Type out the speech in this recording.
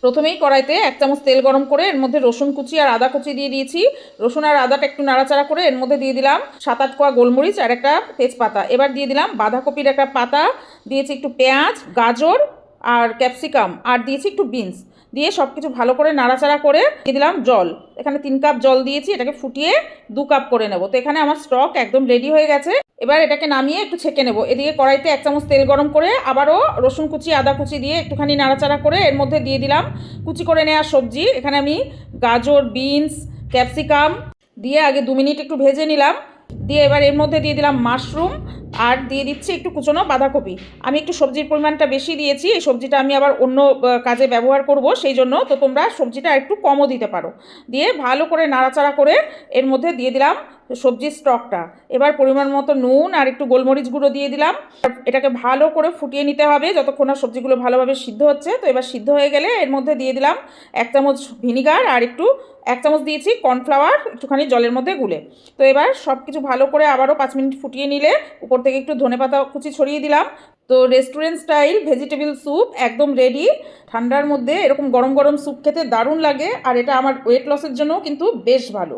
প্রথমেই কড়াইতে 1 চামচ তেল গরম করে এর মধ্যে রসুন কুচি আর আদা কুচি দিয়ে দিয়েছি। রসুন আর আদাটা একটু নাড়াচাড়া করে এর মধ্যে দিয়ে দিলাম 7-8 কোয়া গোলমরিচ আর একটা তেজপাতা। এবার দিয়ে দিলাম বাঁধাকপির একটা পাতা, দিয়েছি একটু পেঁয়াজ, গাজর আর ক্যাপসিকাম, আর দিয়েছি একটু বিনস। দিয়ে সব কিছু ভালো করে নাড়াচাড়া করে দিয়ে দিলাম জল। এখানে 3 কাপ জল দিয়েছি, এটাকে ফুটিয়ে 2 কাপ করে নেব। তো এখানে আমার স্টক একদম রেডি হয়ে গেছে। এবার এটাকে নামিয়ে একটু ছেঁকে নেব। এদিকে কড়াইতে 1 চামচ তেল গরম করে আবারও রসুন কুচি আদা কুচি দিয়ে একটুখানি নাড়াচাড়া করে এর মধ্যে দিয়ে দিলাম কুচি করে নেওয়া সবজি। এখানে আমি গাজর, বিনস, ক্যাপসিকাম দিয়ে আগে 2 মিনিট একটু ভেজে নিলাম। দিয়ে এবার এর মধ্যে দিয়ে দিলাম মাশরুম আর দিয়ে দিচ্ছি একটু কুচনো বাঁধাকপি। আমি একটু সবজির পরিমাণটা বেশি দিয়েছি, এই সবজিটা আমি আবার অন্য কাজে ব্যবহার করব, সেই জন্য তো তোমরা সবজিটা একটু কমও দিতে পারো। দিয়ে ভালো করে নাড়াচাড়া করে এর মধ্যে দিয়ে দিলাম সবজির স্টকটা। এবার পরিমাণ মতো নুন আর একটু গোলমরিচ গুঁড়ো দিয়ে দিলাম। এটাকে ভালো করে ফুটিয়ে নিতে হবে যতক্ষণ না সবজিগুলো ভালোভাবে সিদ্ধ হচ্ছে। তো এবার সিদ্ধ হয়ে গেলে এর মধ্যে দিয়ে দিলাম 1 চামচ ভিনিগার আর একটু 1 চামচ দিয়েছি কর্নফ্লাওয়ার একটুখানি জলের মধ্যে গুলে। তো এবার সব কিছু ভালো করে আবারও 5 মিনিট ফুটিয়ে নিলে উপর থেকে একটু ধনেপাতা কুচি ছড়িয়ে দিলাম। তো রেস্টুরেন্ট স্টাইল ভেজিটেবল স্যুপ একদম রেডি। ঠান্ডার মধ্যে এরকম গরম গরম স্যুপ খেতে দারুণ লাগে, আর এটা আমার ওয়েট লসের জন্যও কিন্তু বেশ ভালো।